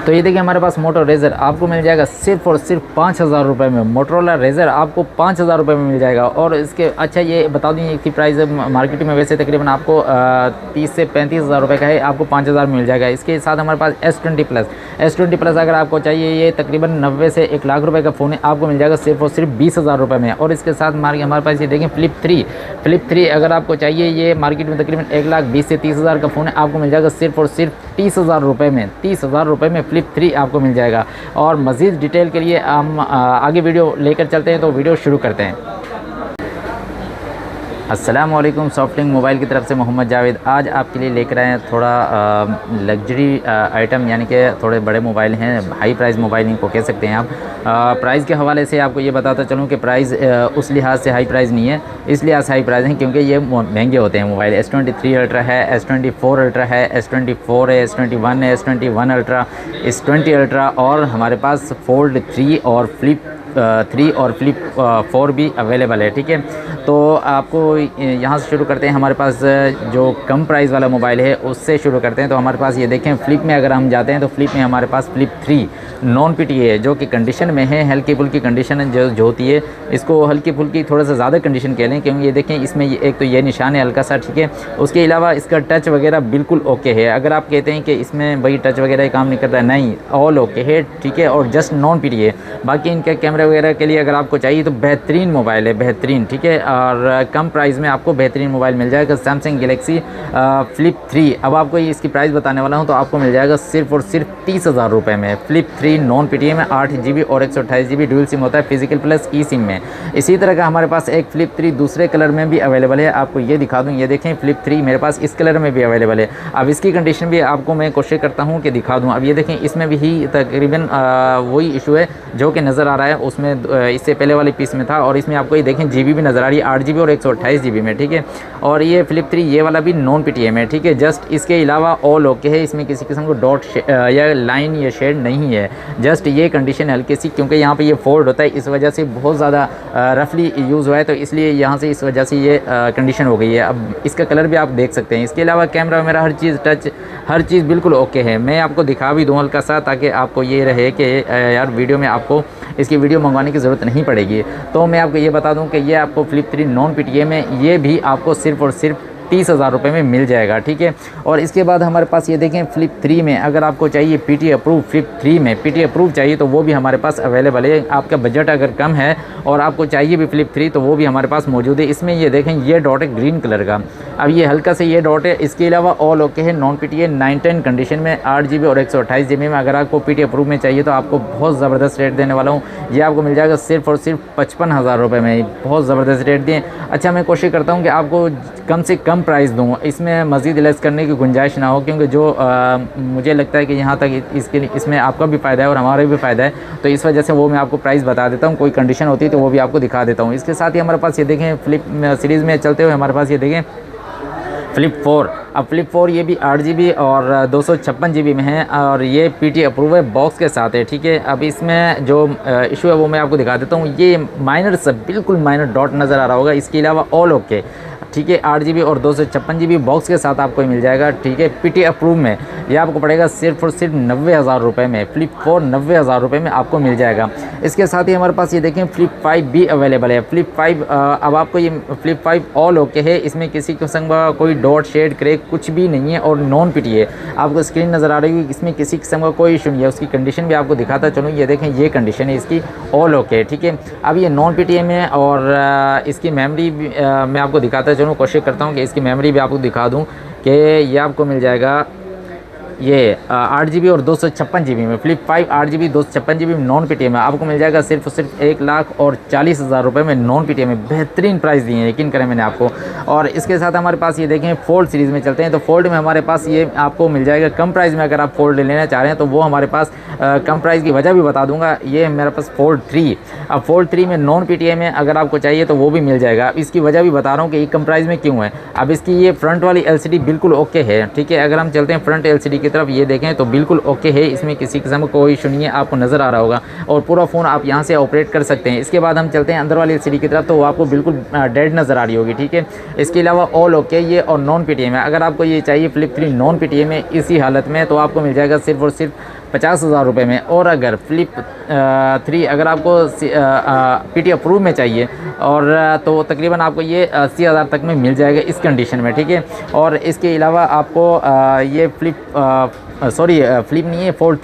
तो ये देखिए हमारे पास मोटो रेज़र आपको मिल जाएगा सिर्फ और सिर्फ 5,000 रुपये में। मोटरोला रेज़र आपको 5,000 रुपये में मिल जाएगा। और इसके अच्छा ये बता दूँ इसकी प्राइस मार्केट में वैसे तकरीबन आपको 30 से 35,000 रुपये का है, आपको 5,000 में मिल जाएगा। इसके साथ हमारे पास S20 प्लस अगर आपको चाहिए, ये तकरीबन 90 से 1 लाख रुपये का फ़ोन है, आपको मिल जाएगा सिर्फ और सिर्फ 20,000 रुपये में। और इसके साथ हमारे पास ये देखें फ्लिप 3 अगर आपको चाहिए, ये मार्केट में तकरीबन 1,20,000 से 30,000 का फ़ोन है, आपको मिल जाएगा सिर्फ और सिर्फ 30,000 रुपये में। 30,000 रुपये में फ्लिप 3 आपको मिल जाएगा। और मज़ीद डिटेल के लिए हम आगे वीडियो लेकर चलते हैं, तो वीडियो शुरू करते हैं। अस्सलाम वालेकुम, सॉफ्टलिंक मोबाइल की तरफ से मोहम्मद जावेद। आज आपके लिए लेकर आए हैं थोड़ा लग्जरी आइटम, यानी कि थोड़े बड़े मोबाइल हैं, हाई प्राइस मोबाइल इनको कह सकते हैं आप। प्राइस के हवाले से आपको ये बताता चलूँ कि प्राइस उस लिहाज से हाई प्राइस नहीं है, इस लिहाज से हाई प्राइस है क्योंकि ये महंगे होते हैं मोबाइल। S23 अल्ट्रा है, S24 अल्ट्रा है, S24 है, S21 है, S21 अल्ट्रा, S20 अल्ट्रा, और हमारे पास फोल्ड 3 और फ्लिप 3 और फ्लिप 4 भी अवेलेबल है। ठीक है, तो आपको यहाँ से शुरू करते हैं। हमारे पास जो कम प्राइस वाला मोबाइल है उससे शुरू करते हैं। तो हमारे पास ये देखें, फ्लिप में अगर हम जाते हैं तो फ्लिप में हमारे पास फ्लिप 3 नॉन PTA है, जो कि कंडीशन में है, हल्की फुल्की कंडीशन जो होती है, इसको हल्की फुल्की थोड़ा सा ज़्यादा कंडीशन कह लें, क्योंकि ये देखें इसमें एक तो ये निशान है हल्का सा, ठीक है। उसके अलावा इसका टच वगैरह बिल्कुल ओके है। अगर आप कहते हैं कि इसमें वही टच वगैरह काम नहीं करता, नहीं, ऑल ओके है, ठीक है। और जस्ट नॉन PTA, बाकी इनका कैमरा वगैरह के लिए अगर आपको चाहिए तो बेहतरीन मोबाइल है, बेहतरीन, ठीक है। और कम प्राइस में आपको बेहतरीन मोबाइल मिल जाएगा, सैमसंग गैलेक्सी फ्लिप 3। अब आपको इसकी प्राइस बताने वाला हूं, तो आपको मिल जाएगा सिर्फ और सिर्फ 30,000 रुपये में। फ्लिप 3 नॉन PTA में 8 GB और 128 GB डुअल सिम होता है, फिजिकल प्लस ई सिम में। इसी तरह का हमारे पास एक फ्लिप 3 दूसरे कलर में भी अवेलेबल है, आपको ये दिखा दूँ। ये देखें फ्लिप 3 मेरे पास इस कलर में भी अवेलेबल है। अब इसकी कंडीशन भी आपको मैं कोशिश करता हूँ कि दिखा दूँ। अब ये देखें, इसमें भी तकरीबन वही इशू है जो कि नज़र आ रहा है उसमें, इससे पहले वाली पीस में था। और इसमें आपको ये देखें GB भी नज़र आ रही है, 8 GB और 128 GB में, ठीक है। और ये फ्लिप 3 ये वाला भी नॉन PTA में, ठीक है। जस्ट इसके अलावा ऑल ओके है, इसमें किसी किस्म को डॉट या लाइन या शेड नहीं है। जस्ट ये कंडीशन हल्की सी, क्योंकि यहाँ पे ये फोल्ड होता है, इस वजह से बहुत ज़्यादा रफली यूज़ हुआ है, तो इसलिए यहाँ से इस वजह से ये कंडीशन हो गई है। अब इसका कलर भी आप देख सकते हैं। इसके अलावा कैमरा मेरा हर चीज़, टच, हर चीज़ बिल्कुल ओके है। मैं आपको दिखा भी दूँ हल्का सा, ताकि आपको ये रहे कि यार वीडियो में आपको इसकी वीडियो मंगवाने की ज़रूरत नहीं पड़ेगी। तो मैं आपको ये बता दूं कि ये आपको फ्लिप 3 नॉन PTA में ये भी आपको सिर्फ और सिर्फ 30,000 रुपये में मिल जाएगा, ठीक है। और इसके बाद हमारे पास ये देखें, फ्लिप 3 में अगर आपको चाहिए PTA अप्रूव, फ्लिप 3 में PTA अप्रूव चाहिए तो वो भी हमारे पास अवेलेबल है। आपका बजट अगर कम है और आपको चाहिए भी फ्लिप 3, तो वो भी हमारे पास मौजूद है। इसमें ये देखें, ये डॉट है ग्रीन कलर का, अब ये हल्का से ये डॉट है। इसके अलावा ऑल ओके है, नॉन PTA 910 कंडीशन में, 8 GB और 128 GB में। अगर आपको PTA अप्रूव में चाहिए तो आपको बहुत ज़बरदस्त रेट देने वाला हूँ। ये आपको मिल जाएगा सिर्फ और सिर्फ 55,000 रुपये में, बहुत ज़बरदस्त रेट दें। अच्छा, मैं कोशिश करता हूँ कि आपको कम से कम प्राइस दूँ, इसमें मज़ीद लेस करने की गुंजाइश ना हो, क्योंकि जो मुझे लगता है कि यहाँ तक इसमें आपका भी फ़ायदा है और हमारा भी फ़ायदा है, तो इस वजह से वो मैं आपको प्राइस बता देता हूँ। कोई कंडीशन होती है तो वो भी आपको दिखा देता हूँ। इसके साथ ही हमारे पास ये देखें, फ्लिप सीरीज़ में चलते हुए हमारे पास ये देखें फ्लिप 4। अब फ्लिप 4 ये भी 8 GB और 256 GB में है, और ये PTA अप्रूव है, बॉक्स के साथ है, ठीक है। अब इसमें जो इशू है वो मैं आपको दिखा देता हूँ। ये माइनर से बिल्कुल माइनर डॉट नज़र आ रहा होगा, इसके अलावा ऑल ओके, ठीक है। 8 GB और 256 GB बॉक्स के साथ आपको मिल जाएगा, ठीक है। PTA अप्रूव में ये आपको पड़ेगा सिर्फ और सिर्फ 90,000 रुपये में। फ्लिप 4 90,000 रुपये में आपको मिल जाएगा। इसके साथ ही हमारे पास ये देखें, फ्लिप 5 भी अवेलेबल है। फ्लिप 5 अब आपको ये फ्लिप 5 ऑल ओके है, इसमें किसी किस्म का कोई डॉट शेड क्रैक कुछ भी नहीं है, और नॉन PTA आपको स्क्रीन नज़र आ रही है, इसमें किसी किस्म का कोई इशू नहीं है। उसकी कंडीशन भी आपको दिखाता चलूँ, ये देखें, ये कंडीशन है इसकी, ऑल ओके, ठीक है। अब ये नॉन PTA में, और इसकी मेमोरी मैं आपको दिखाता चलूँ, कोशिश करता हूँ कि इसकी मेमोरी भी आपको दिखा दूँ कि ये आपको मिल जाएगा ये 8 GB और 256 GB में। फ्लिप 5 8 GB 256 GB में नॉन PTA में आपको मिल जाएगा सिर्फ और सिर्फ 1,40,000 रुपये में, नॉन PTA में। बेहतरीन प्राइस दिए हैं, यकीन करें मैंने आपको। और इसके साथ हमारे पास ये देखें, फोल्ड सीरीज़ में चलते हैं। तो फोल्ड में हमारे पास ये आपको मिल जाएगा कम प्राइस में। अगर आप फोल्ड लेना चाह रहे हैं तो वो हमारे पास कम प्राइस की वजह भी बता दूंगा। ये मेरे पास फोल्ड 3, अब फोल्ड 3 में नॉन PTA में अगर आपको चाहिए तो वो भी मिल जाएगा। इसकी वजह भी बता रहा हूँ कि ये कम प्राइस में क्यों है। अब इसकी ये फ्रंट वाली LCD बिल्कुल ओके है, ठीक है। अगर हम चलते हैं फ्रंट LCD की तरफ, ये देखें तो बिल्कुल ओके है, इसमें किसी किस्म का कोई इशू नहीं है, आपको नज़र आ रहा होगा। और पूरा फ़ोन आप यहाँ से ऑपरेट कर सकते हैं। इसके बाद हम चलते हैं अंदर वाली LCD की तरफ, तो वो आपको बिल्कुल डेड नज़र आ रही होगी, ठीक है। इसके अलावा ऑल ओके ये और नॉन PTA में, अगर आपको ये चाहिए फ्लिप 3 नॉन PTA में इसी हालत में, तो आपको मिल जाएगा सिर्फ और सिर्फ 50,000 रुपये में। और अगर फ्लिप 3 अगर आपको PT अप्रूव में चाहिए और तो तकरीबन आपको ये 80,000 तक में मिल जाएगा इस कंडीशन में, ठीक है। और इसके अलावा आपको ये फ्लिप नहीं है, फोल्ड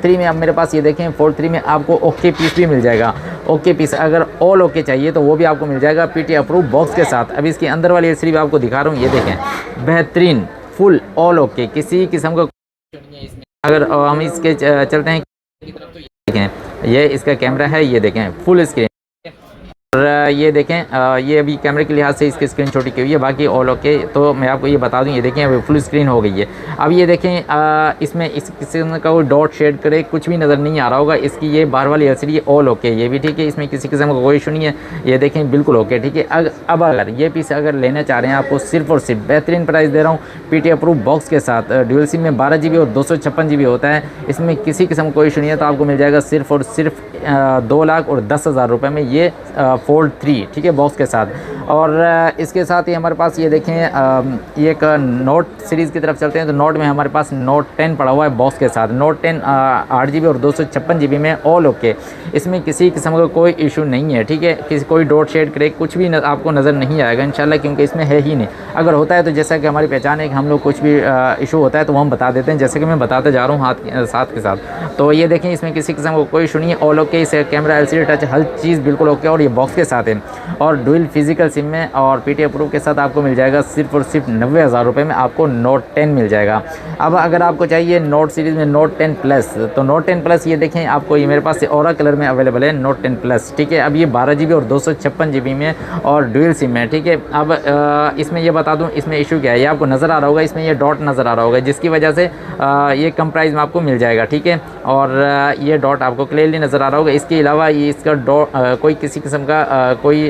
3 में अब मेरे पास ये देखें, फोल्ड 3 में आपको ओके पीस भी मिल जाएगा। ओके पीस अगर ऑल ओके चाहिए तो वो भी आपको मिल जाएगा PT अप्रूव बॉक्स के साथ। अभी इसके अंदर वाली एलसीडी भी आपको दिखा रहा हूँ, ये देखें बेहतरीन फुल ऑल ओके, किसी किस्म का इसमें। अगर हम इसके चलते हैं की तरफ तो ये देखें, ये इसका कैमरा है, ये देखें फुल स्क्रीन। और ये देखें ये अभी कैमरे के लिहाज से इसकी स्क्रीन छोटी की हुई है, बाकी ऑल ओके। तो मैं आपको ये बता दूं, ये देखें अभी फुल स्क्रीन हो गई है। अब ये देखें इसमें इस किस्म का कोई डॉट शेड करे कुछ भी नज़र नहीं आ रहा होगा। इसकी ये बाहर वाली एलसीडी ऑल ओके, ये भी ठीक है, इसमें किसी किस्म का कोई इशू नहीं है। ये देखें बिल्कुल ओके, ठीक है। अब अगर ये पीस अगर लेना चाह रहे हैं, आपको सिर्फ और सिर्फ बेहतरीन प्राइस दे रहा हूँ PT अप्रूव बॉक्स के साथ। ड्यूल सिम में 12 GB और 256 GB होता है, इसमें किसी किस्म का कोई इशू नहीं है। तो आपको मिल जाएगा सिर्फ और सिर्फ 2,10,000 रुपये में ये फोल्ड 3, ठीक है, बॉक्स के साथ। और इसके साथ ही हमारे पास ये देखें ये एक नोट सीरीज़ की तरफ चलते हैं। तो नोट में हमारे पास नोट 10 पड़ा हुआ है बॉक्स के साथ। नोट 10 8 GB और 256 GB में ऑल ओके, इसमें किसी किस्म का कोई इशू नहीं है, ठीक है। कोई डॉट शेड क्रैक कुछ भी आपको नज़र नहीं आएगा इंशाल्लाह, क्योंकि इसमें है ही नहीं। अगर होता है तो जैसा कि हमारी पहचान है कि हम लोग कुछ भी इशू होता है तो वो हम बता देते हैं, जैसे कि मैं बताते जा रहा हूँ साथ के साथ। तो ये देखें इसमें किसी किस्म का कोई इशू नहीं है, ऑल ओके। इस कैमरा LCD टच हर चीज़ बिल्कुल ओके, और ये बॉक्स के साथ है। और डुअल फिजिकल सिम में और PT अप्रूव के साथ आपको मिल जाएगा सिर्फ और सिर्फ 90,000 रुपये में आपको नोट 10 मिल जाएगा। अब अगर आपको चाहिए नोट सीरीज़ में नोट 10 प्लस, तो नोट 10 प्लस ये देखें आपको ये मेरे पास से ऑरा कलर में अवेलेबल है नोट 10 प्लस, ठीक है। अब ये 12 GB और 256 GB में और डुअल सिम में, ठीक है। अब इसमें ये बता दूं इसमें इशू क्या है, ये आपको नज़र आ रहा होगा, इसमें ये डॉट नज़र आ रहा होगा, जिसकी वजह से ये कम प्राइस में आपको मिल जाएगा, ठीक है। और ये डॉट आपको क्लियरली नज़र आ रहा होगा। इसके अलावा ये इसका कोई किसी किस्म का कोई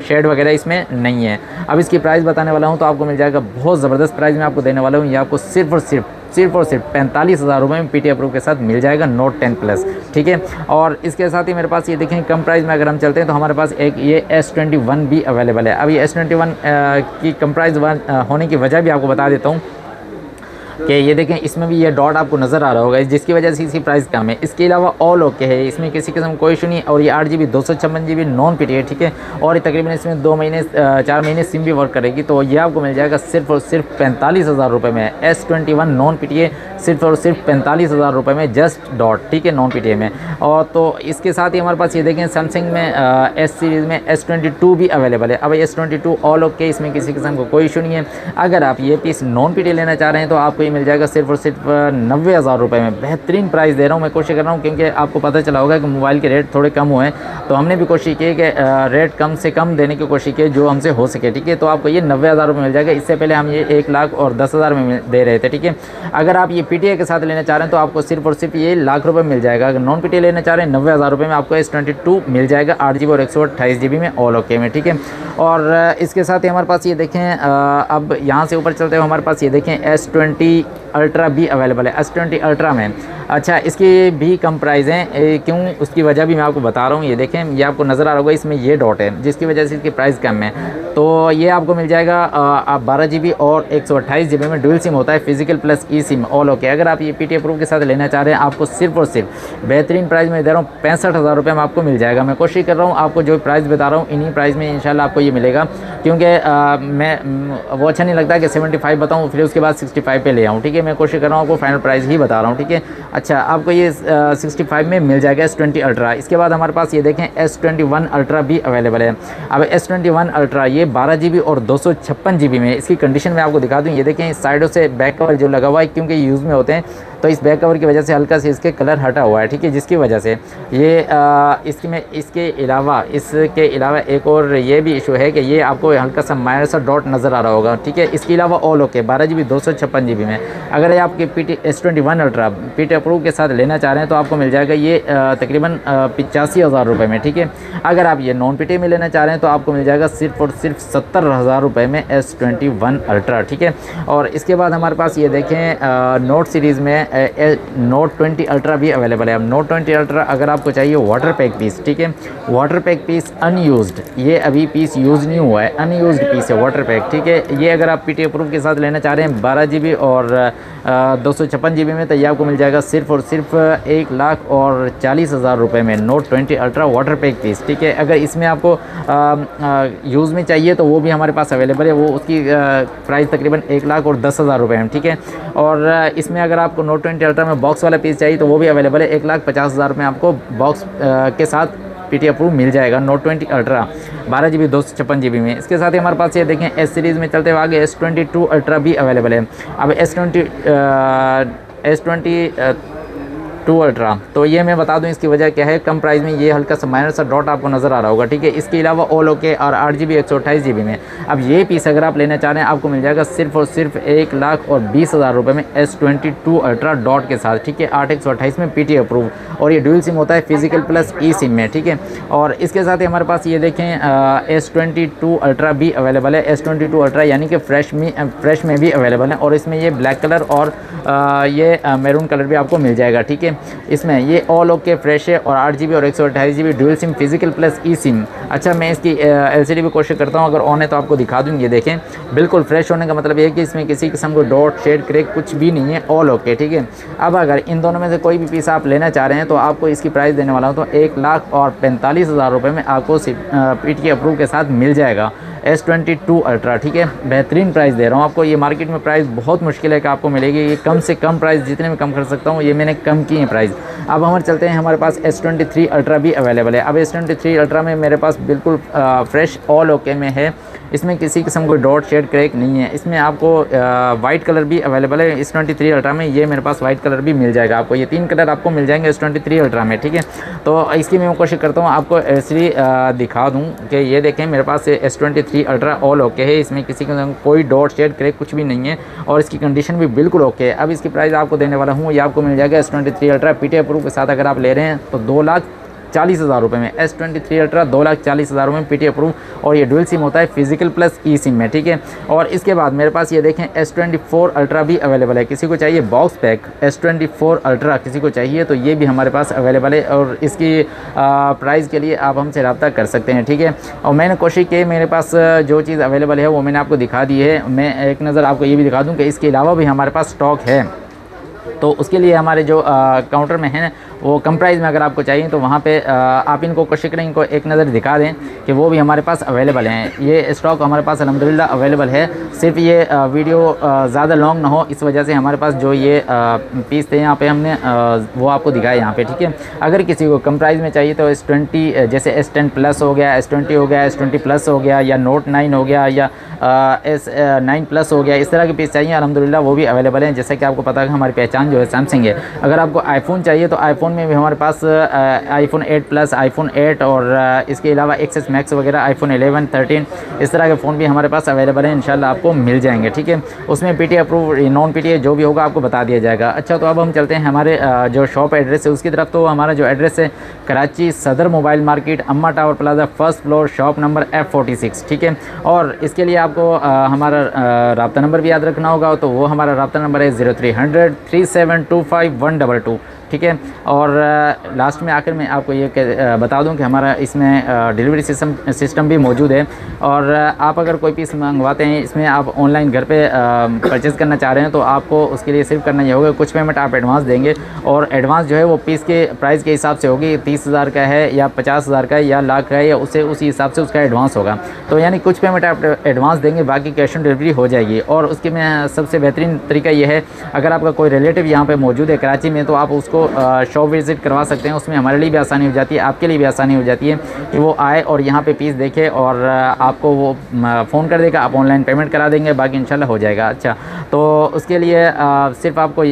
शेड वगैरह इसमें नहीं है। अब इसकी प्राइस बताने वाला हूँ तो आपको मिल जाएगा बहुत ज़बरदस्त प्राइस में आपको देने वाला हूँ। ये आपको सिर्फ और सिर्फ 45,000 रुपये में PT अप्रूव के साथ मिल जाएगा नोट 10 प्लस, ठीक है। और इसके साथ ही मेरे पास ये देखें कम प्राइस में अगर हम चलते हैं तो हमारे पास एक ये S21 भी अवेलेबल है। अब ये S21 की कम प्राइस होने की वजह भी आपको बता देता हूँ कि ये देखें इसमें भी ये डॉट आपको नज़र आ रहा होगा, जिसकी वजह से इसकी प्राइस कम है। इसके अलावा ऑल ओके है, इसमें किसी किस्म कोई इशू नहीं। और ये 8 GB 256 GB नॉन PT है, ठीक है। और ये तकरीबन इसमें 4 महीने सिम भी वर्क करेगी। तो ये आपको मिल जाएगा सिर्फ और सिर्फ 45,000 रुपये में। S21 नॉन PT है, सिर्फ और सिर्फ 45,000 रुपये में जस्ट डॉट, ठीक है, नॉन PT में। और तो इसके साथ ही हमारे पास ये देखें सैमसंग में S सीरीज़ में S22 भी अवेलेबल है। अब S22 ऑल ओके, इसमें किसी किस्म का कोई इशू नहीं है। अगर आप ये पीस नॉन PT लेना चाह रहे हैं तो आपको ये मिल जाएगा सिर्फ और सिर्फ 90,000 रुपये में। बेहतरीन प्राइस दे रहा हूँ, मैं कोशिश कर रहा हूँ, क्योंकि आपको पता चला होगा कि मोबाइल के रेट थोड़े कम हुए हैं, तो हमने भी कोशिश की कि रेट कम से कम देने की कोशिश की जो हमसे हो सके, ठीक है। तो आपको ये 90,000 रुपये मिल जाएगा। इससे पहले हम ये 1,10,000 में दे रहे थे, ठीक है। अगर आप ये PTA के साथ लेना चाह रहे हैं तो आपको सिर्फ और सिर्फ ये लाख रुपये मिल जाएगा। अगर नॉन PT लेना चाह रहे हैं 90,000 रुपये में आपको S22 मिल जाएगा 8 GB और 128 GB में ऑल ओके में, ठीक है। और इसके साथ ही हमारे पास ये देखें अब यहाँ से ऊपर चलते हुए हमारे पास ये देखें S20 अल्ट्रा भी अवेलेबल है। S20 अल्ट्रा में अच्छा इसकी भी कम प्राइस हैं, क्यों उसकी वजह भी मैं आपको बता रहा हूँ। ये देखें ये आपको नज़र आ रहा होगा, इसमें ये डॉट है जिसकी वजह से इसकी प्राइस कम है। तो ये आपको मिल जाएगा 12 GB और 128 GB में डुअल सिम होता है, physical plus e SIM all okay. अगर आप ये PT अप्रूव के साथ लेना चाह रहे हैं आपको सिर्फ और सिर्फ बेहतरीन प्राइस में दे रहा हूँ 65,000 रुपये में आपको मिल जाएगा। मैं कोशिश कर रहा हूँ आपको जो प्राइस बता रहा हूँ इन्हीं प्राइस में इंशाल्लाह आपको ये मिलेगा, क्योंकि मैं वो अच्छा नहीं लगता कि 75 बताऊँ फिर उसके बाद 65 पे ले आऊँ, ठीक है। मैं कोशिश कर रहा हूँ आपको फाइनल प्राइस ही बता रहा हूँ, ठीक है। अच्छा आपको ये 65 में मिल जाएगा S20 अल्ट्रा। इसके बाद हमारे पास ये देखें S21 अल्ट्रा भी अवेलेबल है। अब S21 अल्ट्रा ये 12 GB और 256 GB में, इसकी कंडीशन में आपको दिखा दूँ। ये देखें इस साइडों से बैक कवर जो लगा हुआ है, क्योंकि यूज़ में होते हैं तो इस बैक कवर की वजह से हल्का से इसके कलर हटा हुआ है, ठीक है, जिसकी वजह से ये इसके अलावा एक और ये भी इशू है कि ये आपको हल्का सा माइनर सा डॉट नज़र आ रहा होगा, ठीक है। इसके अलावा ऑल ओके 12 GB 256 GB में। अगर ये आपके S21 अल्ट्रा PT अप्रूव के साथ लेना चाह रहे हैं तो आपको मिल जाएगा ये तकरीबन 85,000 रुपये में, ठीक है। अगर आप ये नॉन PT में लेना चाह रहे हैं तो आपको मिल जाएगा सिर्फ और सिर्फ 70,000 रुपये में S21 अल्ट्रा, ठीक है। और इसके बाद हमारे पास ये देखें नोट सीरीज़ में नोट 20 अल्ट्रा भी अवेलेबल है। अब नोट 20 अल्ट्रा अगर आपको चाहिए वाटर पैक पीस, ठीक है, वाटर पैक पीस अनयूज्ड, ये अभी पीस यूज़ नहीं हुआ है, अनयूज्ड पीस है वाटर पैक, ठीक है। ये अगर आप PTA प्रूफ के साथ लेना चाह रहे हैं 12 GB और 256 GB में, तो ये आपको मिल जाएगा सिर्फ और सिर्फ 1,40,000 रुपये में Note 20 Ultra water pack piece, ठीक है। अगर इसमें आपको यूज़ में चाहिए तो वो भी हमारे पास अवेलेबल है, वो उसकी प्राइस तकरीबन 1,10,000 रुपये है, ठीक है। और इसमें अगर आपको नोट 20 अल्ट्रा में बॉक्स वाला पीस चाहिए तो वो भी अवेलेबल है, 1,50,000 में आपको बॉक्स के साथ PTA अप्रूव मिल जाएगा नोट 20 अल्ट्रा 12 GB 256 GB में। इसके साथ ही हमारे पास ये देखें S सीरीज़ में चलते हुए आगे S22 अल्ट्रा भी अवेलेबल है। अब S22 अल्ट्रा, तो ये मैं बता दूं इसकी वजह क्या है, कम प्राइस में ये हल्का सा माइनर सा डॉट आपको नज़र आ रहा होगा, ठीक है। इसके अलावा ऑल ओके और 8 GB 128 GB में। अब ये पीस अगर आप लेना चाह रहे हैं आपको मिल जाएगा सिर्फ और सिर्फ 1,20,000 रुपये में S22 अल्ट्रा डॉट के साथ, ठीक है, 8 128 में PTA अप्रूव, और ये डुअल सिम होता है फिजिकल प्लस ई सिम में, ठीक है। और इसके साथ ही हमारे पास ये देखें S22 अल्ट्रा भी अवेलेबल है, S22 अल्ट्रा यानी कि फ्रेश में भी अवेलेबल है, और इसमें ये ब्लैक कलर और ये मैरून कलर भी आपको मिल जाएगा, ठीक है। इसमें ये ऑल ओके फ्रेश है और 8 GB और 128 GB dual SIM physical plus e SIM. अच्छा, मैं इसकी LCD भी कोशिश करता हूँ, अगर ऑन है तो आपको दिखा दूँ। ये देखें बिल्कुल फ्रेश होने का मतलब ये है कि इसमें किसी किस्म को डॉट शेड क्रैक कुछ भी नहीं है, ऑल ओके, ठीक है। अब अगर इन दोनों में से कोई भी पीस आप लेना चाह रहे हैं तो आपको इसकी प्राइस देने वाला हूँ तो 1,45,000 रुपये में आपको PTA अप्रूव के साथ मिल जाएगा S22 अल्ट्रा, ठीक है। बेहतरीन प्राइस दे रहा हूँ आपको। ये मार्केट में प्राइस बहुत मुश्किल है कि आपको मिलेगी, ये कम से कम प्राइस जितने में कम कर सकता हूँ ये मैंने कम की है प्राइस। अब हमारे चलते हैं, हमारे पास S23 अल्ट्रा भी अवेलेबल है। अब S23 अल्ट्रा में मेरे पास बिल्कुल फ्रेश ऑल ओके में है, इसमें किसी किस्म कोई डॉट शेड क्रैक नहीं है। इसमें आपको वाइट कलर भी अवेलेबल है S23 अल्ट्रा में, ये मेरे पास वाइट कलर भी मिल जाएगा आपको, ये 3 कलर आपको मिल जाएंगे S23 अल्ट्रा में, ठीक है। तो इसकी मैं कोशिश करता हूँ आपको ऐसी दिखा दूँ कि ये देखें मेरे पास S23 अल्ट्रा ऑल ओके है, इसमें किसी का कोई डॉट शेड क्रैक कुछ भी नहीं है, और इसकी कंडीशन भी बिल्कुल ओके है। अब इसकी प्राइस आपको देने वाला हूँ, ये आपको मिल जाएगा S23 अल्ट्रा PTA अप्रूव के साथ अगर आप ले रहे हैं तो 2,40,000 रुपये में S23 अल्ट्रा 2,40,000 रुपये में PTA अप्रूव, और ये डुअल सिम होता है फिजिकल प्लस ई सिम में, ठीक है। और इसके बाद मेरे पास ये देखें S24 अल्ट्रा भी अवेलेबल है। किसी को चाहिए बॉक्स पैक S24 अल्ट्रा किसी को चाहिए तो ये भी हमारे पास अवेलेबल है, और इसकी प्राइस के लिए आप हमसे रब्ता कर सकते हैं, ठीक है। और मैंने कोशिश की मेरे पास जो चीज़ अवेलेबल है वो मैंने आपको दिखा दी है। मैं एक नज़र आपको ये भी दिखा दूँ कि इसके अलावा भी हमारे पास स्टॉक है, तो उसके लिए हमारे जो काउंटर में है वो कम प्राइस में अगर आपको चाहिए तो वहाँ पे आप इनको कोशिश करें, इनको एक नज़र दिखा दें कि वो भी हमारे पास अवेलेबल हैं। ये स्टॉक हमारे पास अल्हम्दुलिल्लाह अवेलेबल है। सिर्फ ये वीडियो ज़्यादा लॉन्ग ना हो इस वजह से हमारे पास जो ये पीस थे यहाँ पे हमने वो आपको दिखाया यहाँ पे, ठीक है। अगर किसी को कम प्राइस में चाहिए तो S20 जैसे S10 प्लस हो गया, S20 हो गया, S20 प्लस हो गया, या नोट 9 हो गया, या S9 प्लस हो गया, इस तरह के पीस चाहिए अल्हम्दुलिल्लाह वो भी अवेलेबल हैं। जैसे कि आपको पता है हमारी पहचान जो है सैमसंग है। अगर आपको आईफोन चाहिए तो आईफोन में भी हमारे पास iPhone 8 प्लस, iPhone 8 और इसके अलावा XS Max वगैरह, iPhone 11, 13 इस तरह के फ़ोन भी हमारे पास अवेलेबल हैं, इंशाल्लाह आपको मिल जाएंगे, ठीक है। उसमें PTA अप्रूव नॉन PTA जो भी होगा आपको बता दिया जाएगा। अच्छा, तो अब हम चलते हैं हमारे जो शॉप एड्रेस है उसकी तरफ। तो हमारा जो एड्रेस है कराची सदर मोबाइल मार्केट, अम्मा tower plaza, first floor, shop number F46, ठीक है। और इसके लिए आपको हमारा रब्ता नंबर भी याद रखना होगा, तो वो हमारा रब्ता नंबर है 0300 3725 122, ठीक है। और लास्ट में आखिर में आपको ये बता दूं कि हमारा इसमें डिलीवरी सिस्टम भी मौजूद है। और आप अगर कोई पीस मंगवाते हैं, इसमें आप ऑनलाइन घर पे परचेज़ करना चाह रहे हैं तो आपको उसके लिए सिर्फ करना ये होगा, कुछ पेमेंट आप एडवांस देंगे, और एडवांस जो है वो पीस के प्राइस के हिसाब से होगी। 30,000 का है या 50,000 का है या लाख का है, या उसी हिसाब से उसका एडवांस होगा। तो यानी कुछ पेमेंट आप एडवांस देंगे, बाकी कैश ऑन डिलीवरी हो जाएगी। और उसके में सबसे बेहतरीन तरीका ये है, अगर आपका कोई रिलेटिव यहाँ पर मौजूद है कराची में तो आप उसको शॉप विज़िट करवा सकते हैं। उसमें हमारे लिए भी आसानी हो जाती है, आपके लिए भी आसानी हो जाती है कि वो आए और यहाँ पे पीस देखे और आपको वो फ़ोन कर देगा, आप ऑनलाइन पेमेंट करा देंगे, बाकी इंशाल्लाह हो जाएगा। अच्छा, तो उसके लिए सिर्फ आपको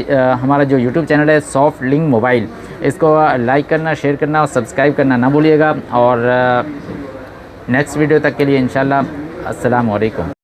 हमारा जो यूट्यूब चैनल है सॉफ्ट लिंक मोबाइल, इसको लाइक करना, शेयर करना और सब्सक्राइब करना ना भूलिएगा। और नेक्स्ट वीडियो तक के लिए इंशाल्लाह अस्सलाम वालेकुम।